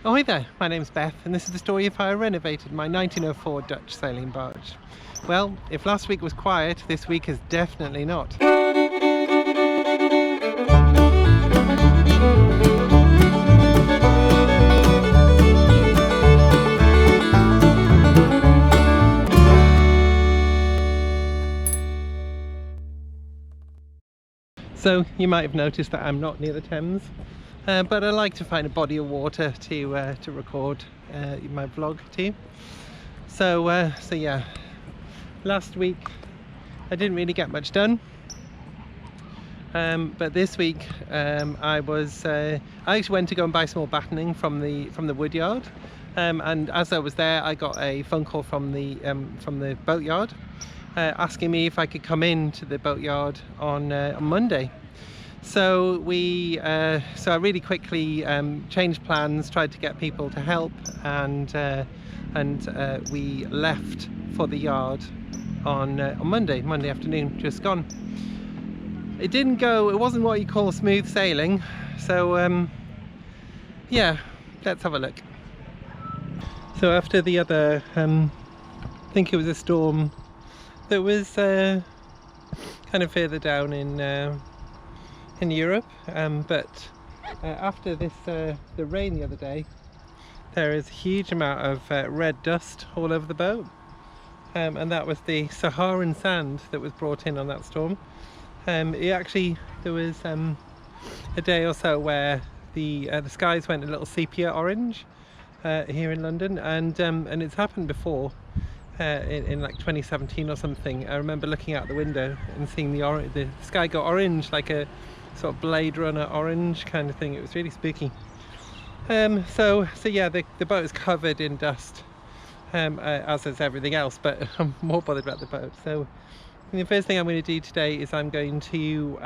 Oh, hi there, my name's Beth and this is the story of how I renovated my 1904 Dutch sailing barge. Well, if last week was quiet, this week is definitely not. So you might have noticed that I'm not near the Thames, but I like to find a body of water to record my vlog to. So yeah, last week I didn't really get much done, but this week I actually went to go and buy some more battening from the wood yard, and as I was there I got a phone call from the boat yard asking me if I could come in to the boat yard on Monday. So I really quickly changed plans, tried to get people to help, and we left for the yard on Monday afternoon, just gone. It wasn't what you call smooth sailing, so yeah, let's have a look. So after the other, I think it was a storm that was kind of further down in Europe, but after the rain the other day, there is a huge amount of red dust all over the boat, and that was the Saharan sand that was brought in on that storm. There was a day or so where the skies went a little sepia orange here in London, and it's happened before. In like 2017 or something. I remember looking out the window and seeing the sky go orange, like a sort of Blade Runner orange kind of thing. It was really spooky. So yeah, the boat is covered in dust, as is everything else, but I'm more bothered about the boat. So the first thing I'm going to do today is I'm going to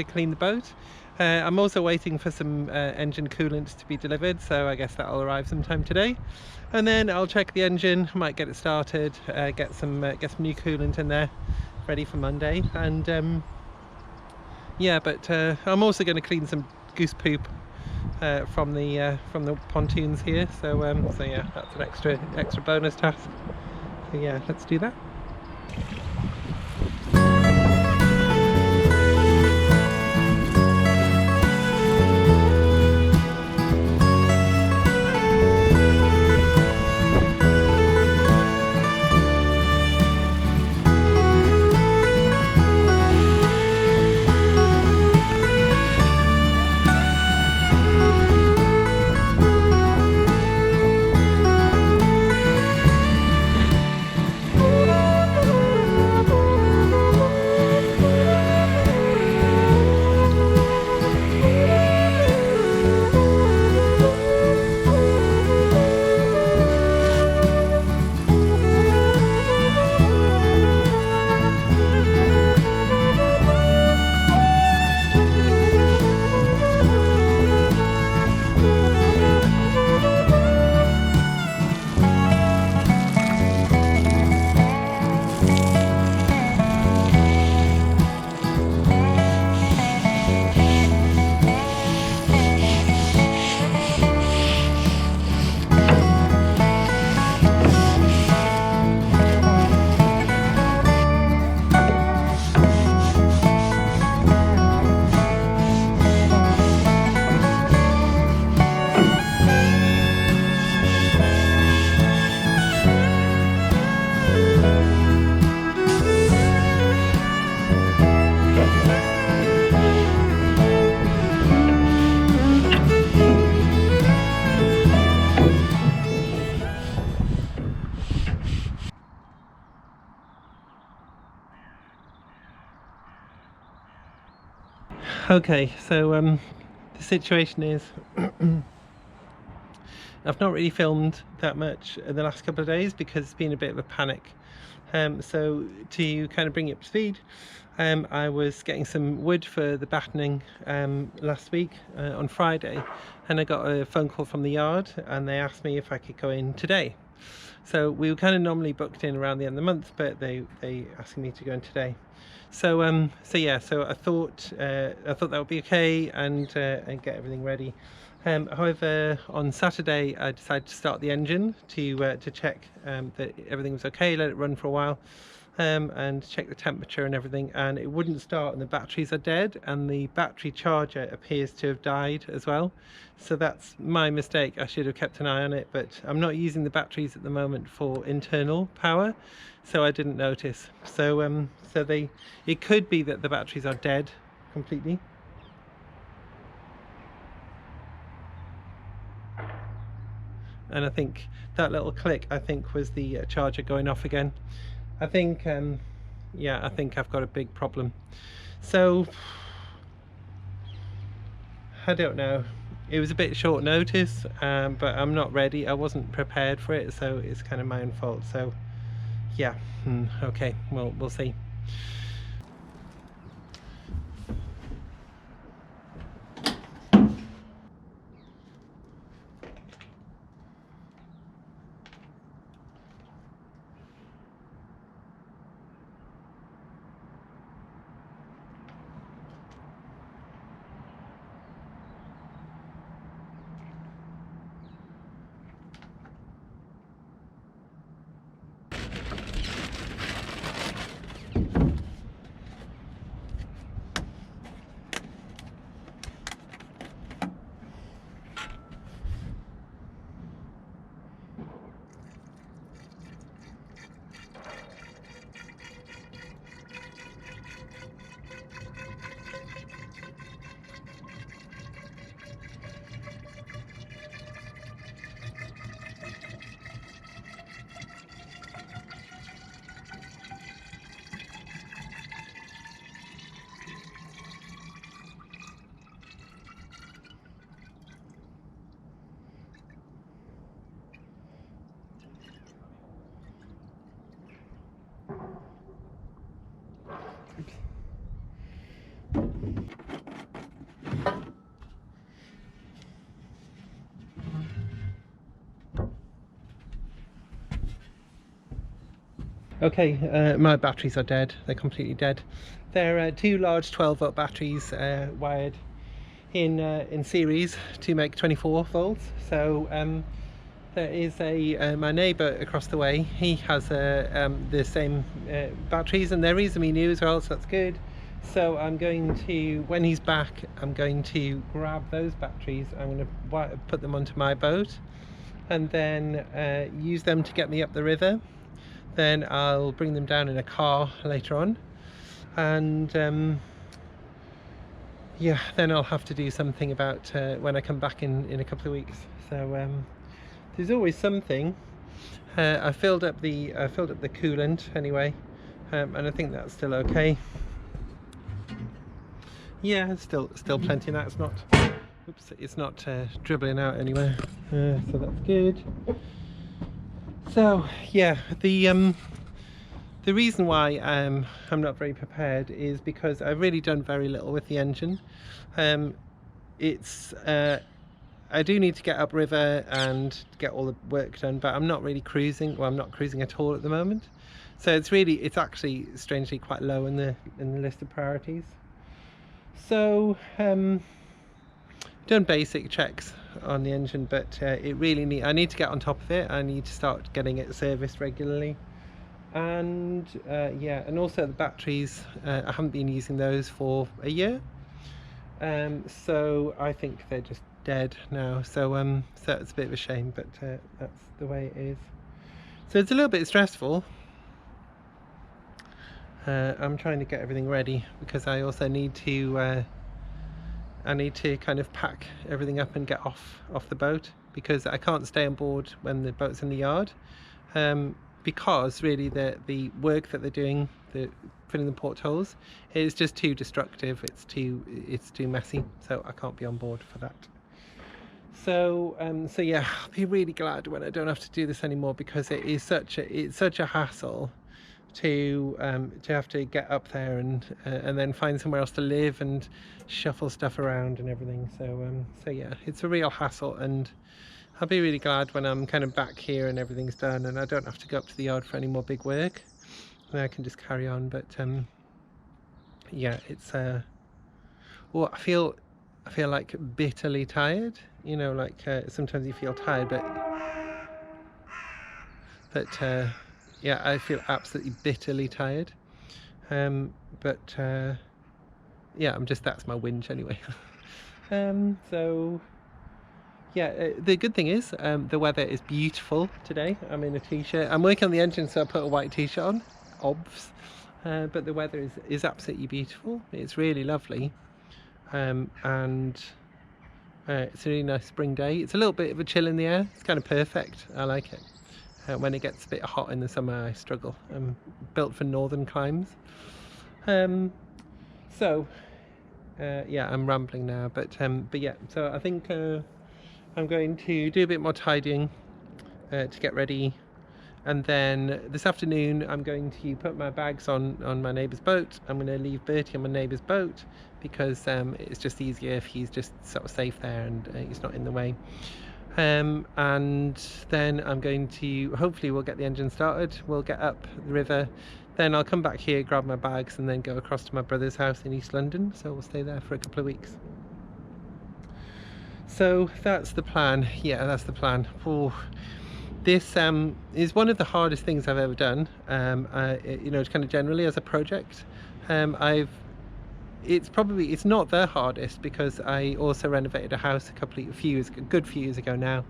clean the boat. I'm also waiting for some engine coolant to be delivered, so I guess that'll arrive sometime today. And then I'll check the engine, might get it started, get some new coolant in there, ready for Monday. And yeah, but I'm also going to clean some goose poop from the pontoons here. So yeah, that's an extra bonus task. So yeah, let's do that. Okay, so the situation is I've not really filmed that much in the last couple of days because it's been a bit of a panic. So to kind of bring you up to speed, I was getting some wood for the battening last week on Friday, and I got a phone call from the yard and they asked me if I could go in today. So we were kind of normally booked in around the end of the month, but they asked me to go in today. So yeah, so I thought that would be okay, and get everything ready. However, on Saturday I decided to start the engine to check that everything was okay, let it run for a while, and check the temperature and everything, and it wouldn't start, and the batteries are dead, and the battery charger appears to have died as well. So that's my mistake. I should have kept an eye on it, but I'm not using the batteries at the moment for internal power, so I didn't notice. So it could be that the batteries are dead completely. And I think that little click, I think, was the charger going off again. I think yeah, I think I've got a big problem. So I don't know, it was a bit short notice, but I'm not ready, I wasn't prepared for it, so it's kind of my own fault. So yeah, okay, well, we'll see. Okay, my batteries are dead. They're completely dead. They're two large 12-volt batteries wired in series to make 24 volts. So there is my neighbour across the way. He has the same batteries, and they're reasonably new as well, so that's good. So I'm going to, when he's back, I'm going to grab those batteries. I'm going to put them onto my boat, and then use them to get me up the river. Then I'll bring them down in a car later on, and yeah, then I'll have to do something about when I come back in a couple of weeks. So there's always something. I filled up the coolant anyway, and I think that's still okay. Yeah, it's still plenty. Now it's not. Oops, it's not dribbling out anywhere. So that's good. So yeah, the reason why I'm not very prepared is because I've really done very little with the engine. I do need to get upriver and get all the work done, but I'm not really cruising. Well, I'm not cruising at all at the moment. So it's actually strangely quite low in the list of priorities. So done basic checks on the engine, but I need to get on top of it. I need to start getting it serviced regularly. And yeah, and also the batteries, I haven't been using those for a year, so I think they're just dead now. So so it's a bit of a shame, but that's the way it is. So it's a little bit stressful. I'm trying to get everything ready because I also need to kind of pack everything up and get off the boat, because I can't stay on board when the boat's in the yard, because really the work that they're doing, the filling the portholes, is just too destructive. It's too messy, so I can't be on board for that. So so yeah, I'll be really glad when I don't have to do this anymore, because it's such a hassle to have to get up there and then find somewhere else to live and shuffle stuff around and everything. So so yeah, it's a real hassle, and I'll be really glad when I'm kind of back here and everything's done and I don't have to go up to the yard for any more big work, and I can just carry on. But yeah, it's well, I feel I feel like bitterly tired. You know, like sometimes you feel tired, but yeah, I feel absolutely bitterly tired. But yeah, that's my whinge anyway. So yeah, the good thing is the weather is beautiful today. I'm in a t-shirt. I'm working on the engine, so I put a white t-shirt on, obvs. But the weather is absolutely beautiful. It's really lovely, and it's a really nice spring day. It's a little bit of a chill in the air. It's kind of perfect. I like it. When it gets a bit hot in the summer, I struggle. I'm built for northern climes. So yeah, I'm rambling now, but yeah. So I think I'm going to do a bit more tidying to get ready, and then this afternoon I'm going to put my bags on my neighbour's boat. I'm going to leave Bertie on my neighbour's boat because it's just easier if he's just sort of safe there and he's not in the way. And then I'm going to, hopefully we'll get the engine started, we'll get up the river, then I'll come back here, grab my bags, and then go across to my brother's house in East London, so we'll stay there for a couple of weeks. So that's the plan. Yeah, that's the plan. Oh, this is one of the hardest things I've ever done, you know, kind of generally as a project. It's not the hardest because I also renovated a house a good few years ago now,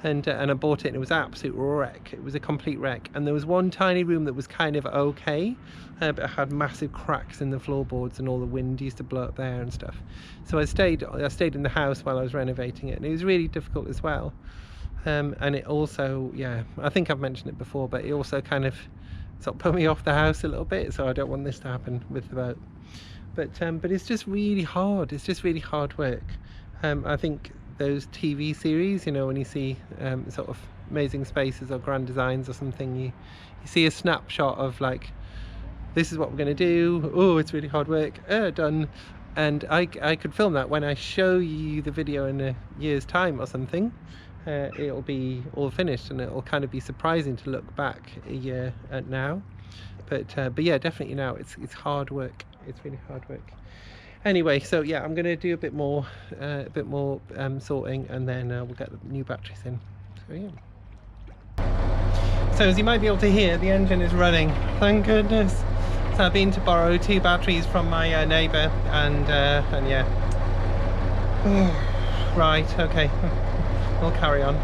and I bought it and it was an absolute wreck. It was a complete wreck, and there was one tiny room that was kind of okay, but it had massive cracks in the floorboards and all the wind used to blow up there and stuff. So I stayed in the house while I was renovating it, and it was really difficult as well. And it also, yeah, I think I've mentioned it before, but it also kind of sort of put me off the house a little bit, so I don't want this to happen with the boat. But it's just really hard. It's just really hard work. I think those TV series, you know, when you see sort of Amazing Spaces or Grand Designs or something, you see a snapshot of like, this is what we're going to do. Oh, it's really hard work. Done. And I could film that. When I show you the video in a year's time or something, it'll be all finished, and it'll kind of be surprising to look back a year at now. But yeah, definitely now it's hard work. It's really hard work. Anyway, so yeah, I'm going to do a bit more sorting, and then we'll get the new batteries in. So yeah. So as you might be able to hear, the engine is running. Thank goodness. So I've been to borrow 2 batteries from my neighbour, and yeah. Right, okay. We'll carry on.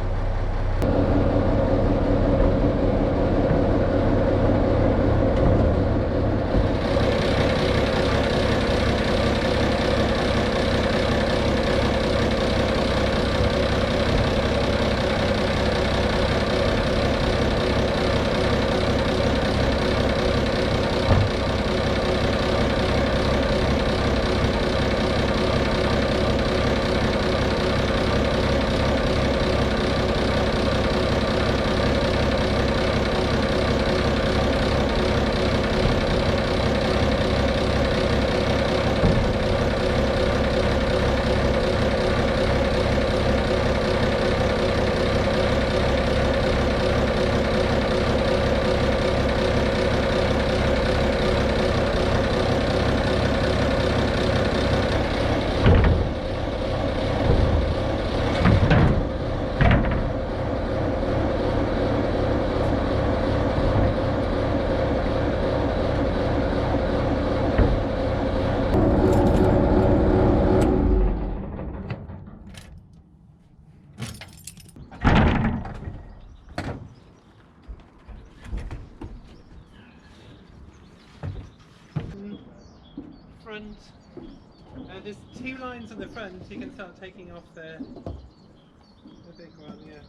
Front. There's 2 lines on the front. You can start taking off the big one, yeah.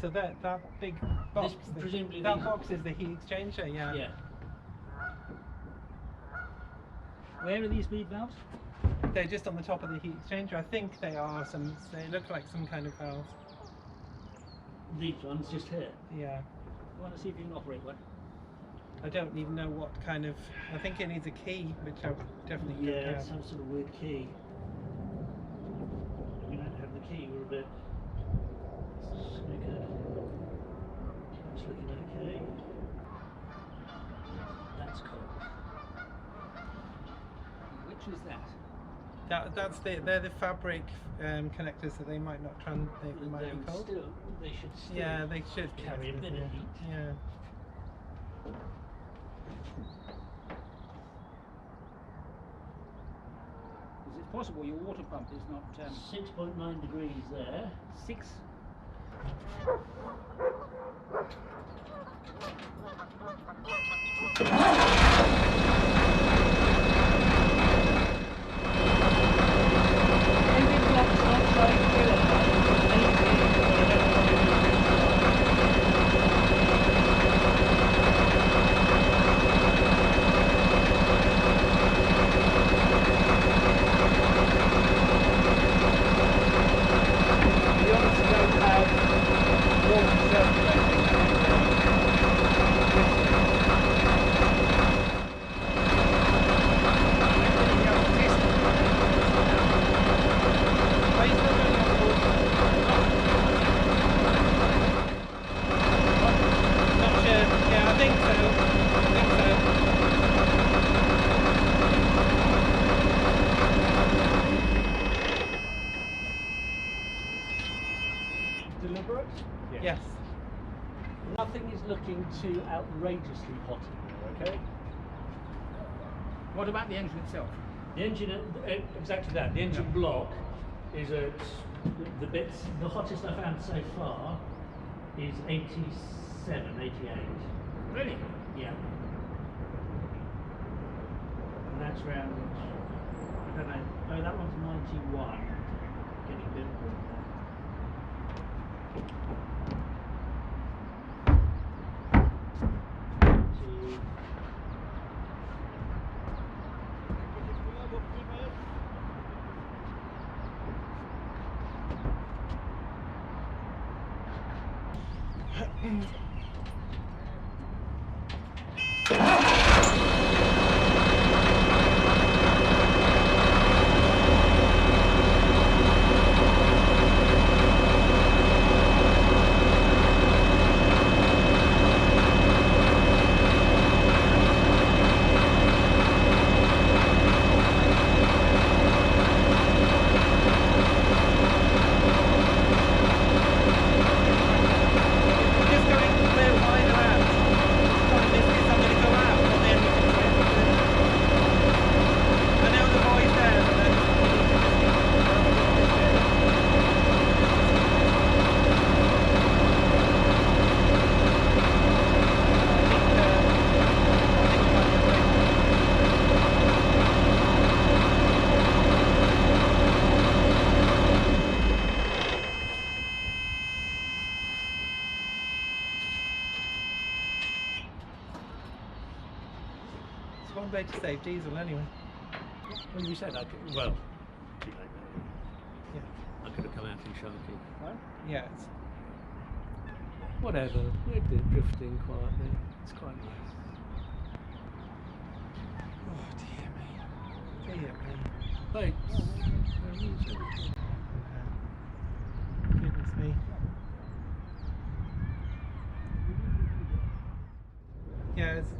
so that big box, presumably that box is the heat exchanger, yeah. Yeah. Where are these bead valves? They're just on the top of the heat exchanger. I think they are some. They look like some kind of valves. These ones just here. Yeah. You want to see if you can operate one? I don't even know what kind of. I think it needs a key, which I definitely don't have. Some sort of weird key. We don't have the key. We're a bit snookered. That's looking okay. That's cold. Which is that? They're the fabric connectors, so they might not they might be cold. They should still. Yeah, they should carry a bit of heat. Yeah. Is it possible your water pump is not 6.9 degrees there. 6? Deliberate? Yes. Nothing is looking too outrageously hot in there, okay? What about the engine itself? The engine, exactly that. The engine block is at the hottest I found so far is 87, 88. Really? Yeah. And that's round, I don't know, oh, that one's 91. Getting a bit more than that. One way to save diesel anyway. Well, you said I could, well, too late now. Yeah. I could have come out in Sharky. Right? Yeah. Whatever, we're drifting quietly. It's quite nice. Oh dear me. Dear me. Thanks. Goodness me. Yeah, it's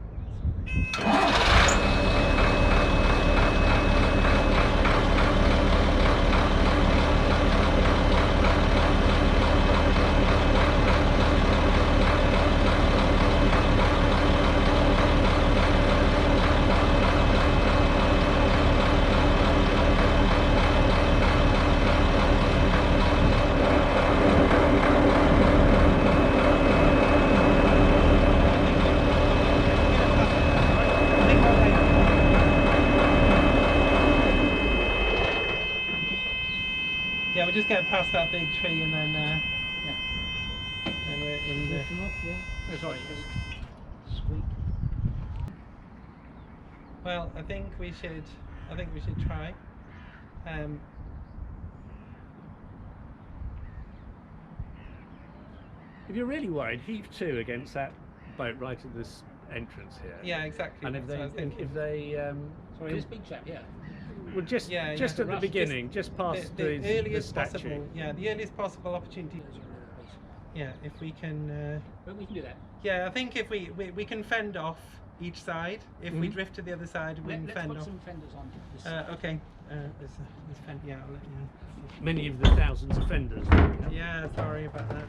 yeah, we're just getting past that big tree and then off, yeah. Oh, sorry, it's squeak. Well, I think we should try. If you're really worried, heave to against that boat right at this entrance here. Yeah, exactly. And if that's what I was thinking. Sorry, this big chap, yeah. well, just Yeah, at the Just beginning, just past the the earliest statue. possible, yeah, the earliest possible opportunity. Yeah, if we can. But we can do that. Yeah, I think if we can fend off each side. If we Mhm. drift to the other side, we can Let's fend put off. some fenders on this side. Okay. There's fend. Yeah, I'll let you know. Many of the thousands of fenders that we have. Yeah, sorry about that.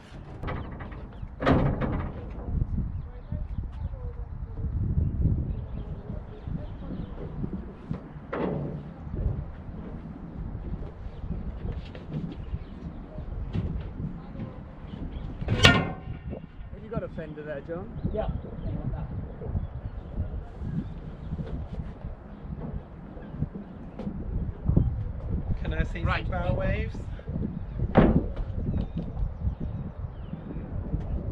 Have you got a fender there, John? Yeah. Can I see Right. some bow waves?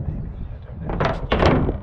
Maybe, I don't know.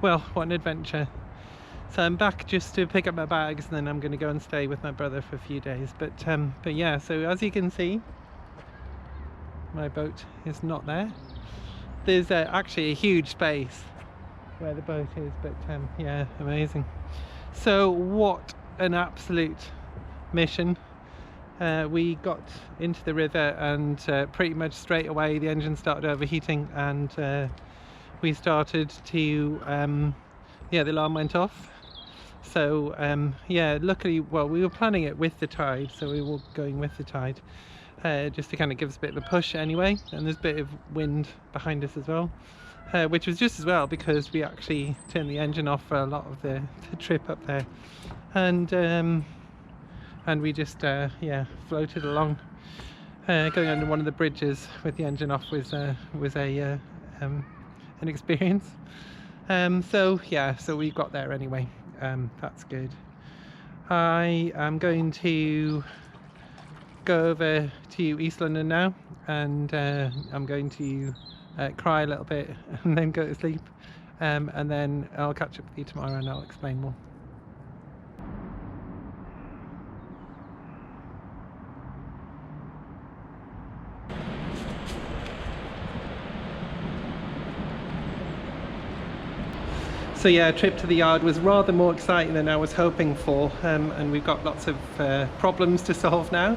Well, what an adventure. So I'm back just to pick up my bags, and then I'm going to go and stay with my brother for a few days. But yeah, so as you can see, my boat is not there. There's actually a huge space where the boat is, but yeah, amazing. So what an absolute mission. We got into the river, and pretty much straight away the engine started overheating, and we started to yeah, the alarm went off. So yeah, luckily, well, we were planning it with the tide, so we were going with the tide, just to kind of give us a bit of a push anyway. And there's a bit of wind behind us as well, which was just as well because we actually turned the engine off for a lot of the trip up there, and we just yeah, floated along. Going under one of the bridges with the engine off was an experience. So yeah, so we got there anyway. That's good. I am going to go over to East London now, and I'm going to cry a little bit and then go to sleep, and then I'll catch up with you tomorrow and I'll explain more. So yeah, a trip to the yard was rather more exciting than I was hoping for, and we've got lots of problems to solve now.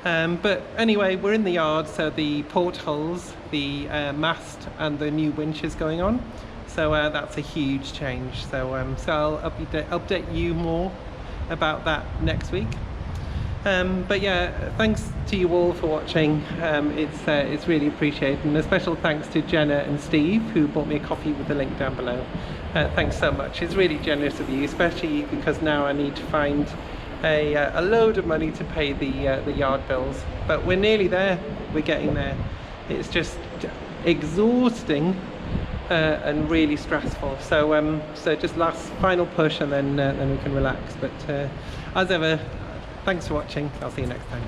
But anyway, we're in the yard, so the portholes, the mast and the new winch is going on. So that's a huge change. So, so I'll update you more about that next week. But yeah, thanks to you all for watching. It's really appreciated, and a special thanks to Jenna and Steve who bought me a coffee with the link down below. Thanks so much. It's really generous of you, especially because now I need to find a load of money to pay the yard bills. But we're nearly there. We're getting there. It's just exhausting and really stressful. So so just last final push, and then we can relax. But as ever, thanks for watching. I'll see you next time.